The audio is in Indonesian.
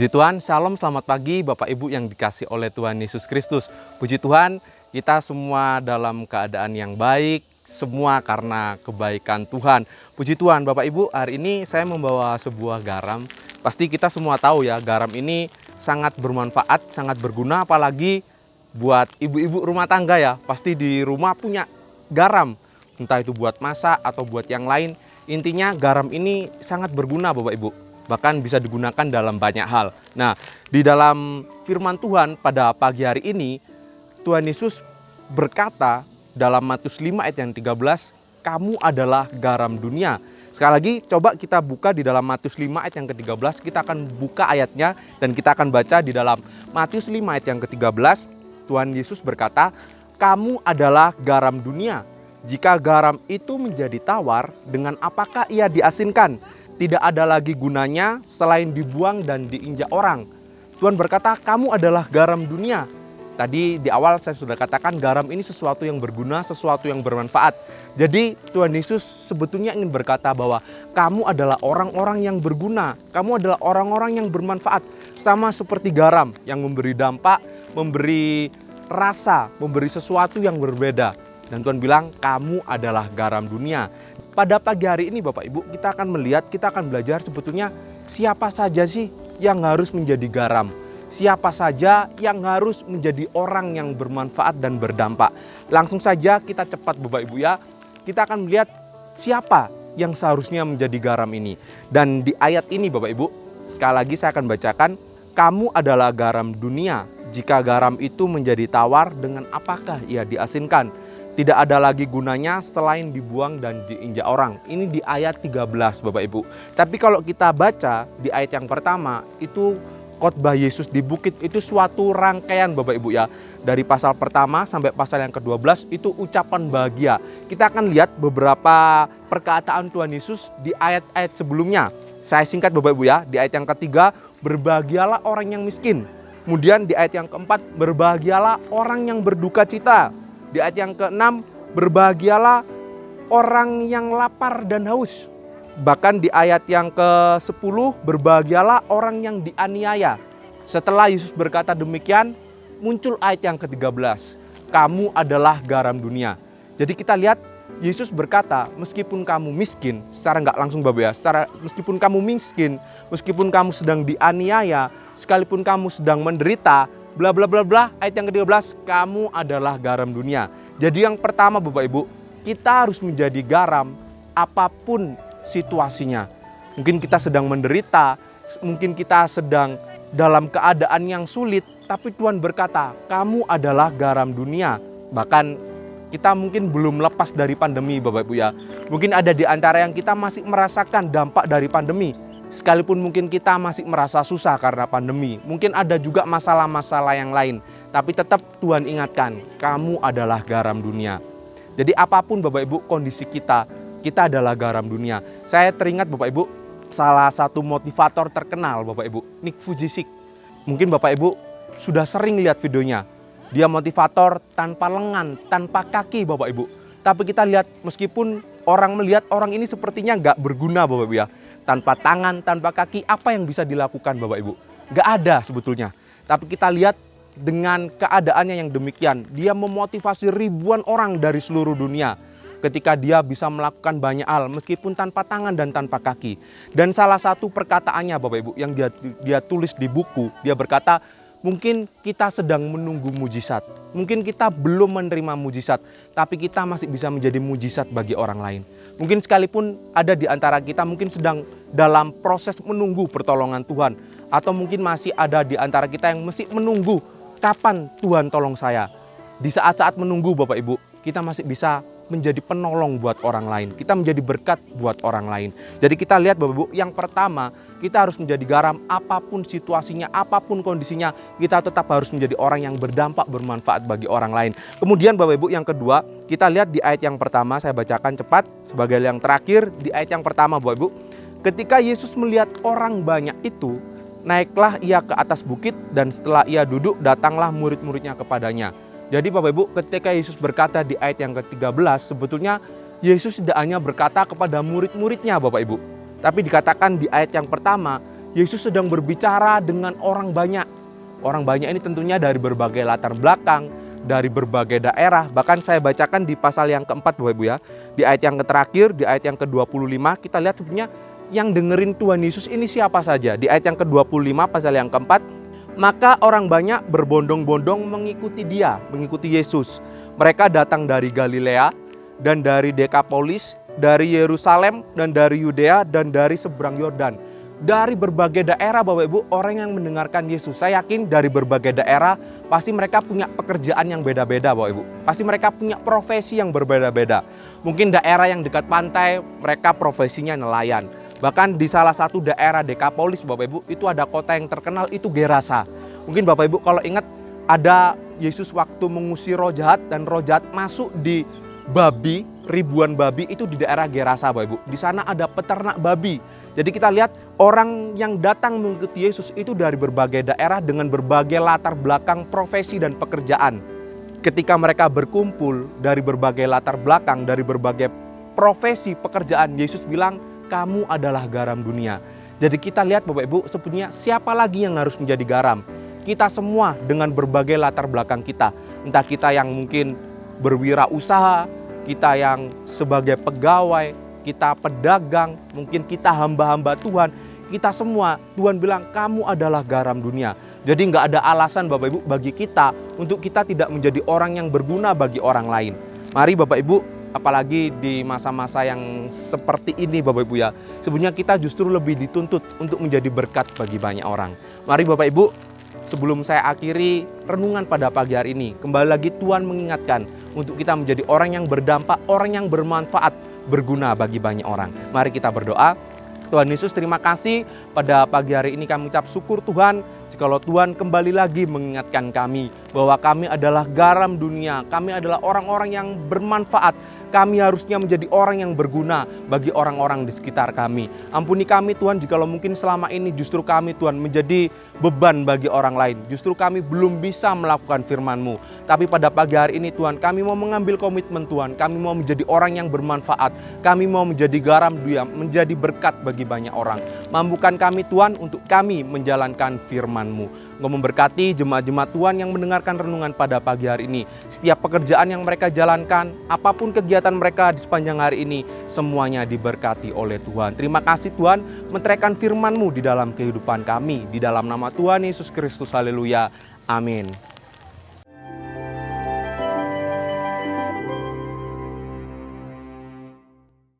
Puji Tuhan, Shalom, selamat pagi Bapak Ibu yang dikasih oleh Tuhan Yesus Kristus. Puji Tuhan, kita semua dalam keadaan yang baik, semua karena kebaikan Tuhan. Puji Tuhan, Bapak Ibu, hari ini saya membawa sebuah garam. Pasti kita semua tahu ya, garam ini sangat bermanfaat, sangat berguna, apalagi buat ibu-ibu rumah tangga ya. Pasti di rumah punya garam, entah itu buat masak atau buat yang lain. Intinya garam ini sangat berguna Bapak Ibu. Bahkan bisa digunakan dalam banyak hal. Nah, di dalam firman Tuhan pada pagi hari ini, Tuhan Yesus berkata dalam Matius 5 ayat yang 13, kamu adalah garam dunia. Sekali lagi, coba kita buka di dalam Matius 5 ayat yang ke-13, kita akan buka ayatnya dan kita akan baca di dalam Matius 5 ayat yang ke-13, Tuhan Yesus berkata, kamu adalah garam dunia. Jika garam itu menjadi tawar, dengan apakah ia diasinkan? Tidak ada lagi gunanya selain dibuang dan diinjak orang. Tuhan berkata, kamu adalah garam dunia. Tadi di awal saya sudah katakan garam ini sesuatu yang berguna, sesuatu yang bermanfaat. Jadi Tuhan Yesus sebetulnya ingin berkata bahwa kamu adalah orang-orang yang berguna. Kamu adalah orang-orang yang bermanfaat. Sama seperti garam yang memberi dampak, memberi rasa, memberi sesuatu yang berbeda. Dan Tuhan bilang, kamu adalah garam dunia. Pada pagi hari ini Bapak Ibu, kita akan melihat, kita akan belajar sebetulnya siapa saja sih yang harus menjadi garam. Siapa saja yang harus menjadi orang yang bermanfaat dan berdampak. Langsung saja kita cepat Bapak Ibu ya. Kita akan melihat siapa yang seharusnya menjadi garam ini. Dan di ayat ini Bapak Ibu, sekali lagi saya akan bacakan. Kamu adalah garam dunia. Jika garam itu menjadi tawar, dengan apakah ia diasinkan? Tidak ada lagi gunanya selain dibuang dan diinjak orang. Ini di ayat 13 Bapak Ibu. Tapi kalau kita baca di ayat yang pertama, itu khotbah Yesus di bukit, itu suatu rangkaian Bapak Ibu ya. Dari pasal pertama sampai pasal yang ke-12 itu ucapan bahagia. Kita akan lihat beberapa perkataan Tuhan Yesus di ayat-ayat sebelumnya. Saya singkat Bapak Ibu ya. Di ayat yang ketiga, berbahagialah orang yang miskin. Kemudian di ayat yang keempat, berbahagialah orang yang berduka cita. Di ayat yang ke-6, berbahagialah orang yang lapar dan haus. Bahkan di ayat yang ke-10, berbahagialah orang yang dianiaya. Setelah Yesus berkata demikian, muncul ayat yang ke-13. Kamu adalah garam dunia. Jadi kita lihat, Yesus berkata, meskipun kamu miskin, secara nggak langsung Bapak ya, meskipun kamu miskin, meskipun kamu sedang dianiaya, sekalipun kamu sedang menderita, bla bla bla bla, ayat yang ke-13, kamu adalah garam dunia. Jadi yang pertama Bapak Ibu, kita harus menjadi garam apapun situasinya. Mungkin kita sedang menderita, mungkin kita sedang dalam keadaan yang sulit, tapi Tuhan berkata, kamu adalah garam dunia. Bahkan kita mungkin belum lepas dari pandemi Bapak Ibu ya. Mungkin ada di antara yang kita masih merasakan dampak dari pandemi. Sekalipun mungkin kita masih merasa susah karena pandemi, mungkin ada juga masalah-masalah yang lain. Tapi tetap Tuhan ingatkan, kamu adalah garam dunia. Jadi apapun Bapak Ibu kondisi kita adalah garam dunia. Saya teringat Bapak Ibu, salah satu motivator terkenal Bapak Ibu, Nick Vujicic. Mungkin Bapak Ibu sudah sering lihat videonya. Dia motivator tanpa lengan, tanpa kaki Bapak Ibu. Tapi kita lihat meskipun orang melihat orang ini sepertinya nggak berguna Bapak Ibu ya. Tanpa tangan, tanpa kaki, apa yang bisa dilakukan Bapak Ibu? Gak ada sebetulnya. Tapi kita lihat dengan keadaannya yang demikian, dia memotivasi ribuan orang dari seluruh dunia. Ketika dia bisa melakukan banyak hal, meskipun tanpa tangan dan tanpa kaki. Dan salah satu perkataannya Bapak Ibu, yang dia tulis di buku, dia berkata, mungkin kita sedang menunggu mujizat. Mungkin kita belum menerima mujizat, tapi kita masih bisa menjadi mujizat bagi orang lain. Mungkin sekalipun ada di antara kita mungkin sedang dalam proses menunggu pertolongan Tuhan. Atau mungkin masih ada di antara kita yang masih menunggu kapan Tuhan tolong saya. Di saat-saat menunggu Bapak Ibu, kita masih bisa menjadi penolong buat orang lain. Kita menjadi berkat buat orang lain. Jadi kita lihat Bapak Ibu, yang pertama kita harus menjadi garam apapun situasinya, apapun kondisinya. Kita tetap harus menjadi orang yang berdampak, bermanfaat bagi orang lain. Kemudian Bapak Ibu yang kedua, kita lihat di ayat yang pertama, saya bacakan cepat. Sebagai yang terakhir, di ayat yang pertama Bapak Ibu. Ketika Yesus melihat orang banyak itu, naiklah ia ke atas bukit dan setelah ia duduk, datanglah murid-muridnya kepadanya. Jadi Bapak Ibu, ketika Yesus berkata di ayat yang ke-13, sebetulnya Yesus tidak hanya berkata kepada murid-muridnya Bapak Ibu. Tapi dikatakan di ayat yang pertama, Yesus sedang berbicara dengan orang banyak. Orang banyak ini tentunya dari berbagai latar belakang, dari berbagai daerah. Bahkan saya bacakan di pasal yang keempat Bapak Ibu ya. Di ayat yang terakhir, di ayat yang ke-25 kita lihat sebenarnya yang dengerin Tuhan Yesus ini siapa saja. Di ayat yang ke-25 pasal yang keempat, maka orang banyak berbondong-bondong mengikuti dia, mengikuti Yesus. Mereka datang dari Galilea dan dari Dekapolis, dari Yerusalem dan dari Yudea dan dari seberang Yordan. Dari berbagai daerah Bapak Ibu, orang yang mendengarkan Yesus. Saya yakin dari berbagai daerah pasti mereka punya pekerjaan yang beda-beda Bapak Ibu. Pasti mereka punya profesi yang berbeda-beda. Mungkin daerah yang dekat pantai, mereka profesinya nelayan. Bahkan di salah satu daerah Dekapolis Bapak Ibu, itu ada kota yang terkenal, itu Gerasa. Mungkin Bapak Ibu kalau ingat, ada Yesus waktu mengusir roh jahat dan roh jahat masuk di babi, ribuan babi itu di daerah Gerasa Bapak Ibu. Di sana ada peternak babi. Jadi kita lihat orang yang datang mengikuti Yesus itu dari berbagai daerah dengan berbagai latar belakang profesi dan pekerjaan. Ketika mereka berkumpul dari berbagai latar belakang, dari berbagai profesi pekerjaan, Yesus bilang, kamu adalah garam dunia. Jadi kita lihat Bapak Ibu, sebenarnya siapa lagi yang harus menjadi garam? Kita semua dengan berbagai latar belakang kita. Entah kita yang mungkin berwirausaha, kita yang sebagai pegawai, kita pedagang, mungkin kita hamba-hamba Tuhan, kita semua, Tuhan bilang kamu adalah garam dunia. Jadi nggak ada alasan Bapak Ibu bagi kita untuk kita tidak menjadi orang yang berguna bagi orang lain. Mari Bapak Ibu, apalagi di masa-masa yang seperti ini Bapak Ibu ya, sebenarnya kita justru lebih dituntut untuk menjadi berkat bagi banyak orang. Mari Bapak Ibu, sebelum saya akhiri renungan pada pagi hari ini, kembali lagi Tuhan mengingatkan untuk kita menjadi orang yang berdampak, orang yang bermanfaat, berguna bagi banyak orang. Mari kita berdoa. Tuhan Yesus, terima kasih pada pagi hari ini kami ucap syukur Tuhan, jikalau Tuhan kembali lagi mengingatkan kami bahwa kami adalah garam dunia, kami adalah orang-orang yang bermanfaat. Kami harusnya menjadi orang yang berguna bagi orang-orang di sekitar kami. Ampuni kami Tuhan jikalau mungkin selama ini justru kami Tuhan menjadi beban bagi orang lain. Justru kami belum bisa melakukan firman-Mu. Tapi pada pagi hari ini Tuhan, kami mau mengambil komitmen Tuhan. Kami mau menjadi orang yang bermanfaat. Kami mau menjadi garam dunia, menjadi berkat bagi banyak orang. Mampukan kami Tuhan untuk kami menjalankan firman-Mu. Engkau memberkati jemaat-jemaat Tuhan yang mendengarkan renungan pada pagi hari ini. Setiap pekerjaan yang mereka jalankan, apapun kegiatan mereka di sepanjang hari ini, semuanya diberkati oleh Tuhan. Terima kasih Tuhan, meteraikan firman-Mu di dalam kehidupan kami. Di dalam nama Tuhan Yesus Kristus, haleluya. Amin.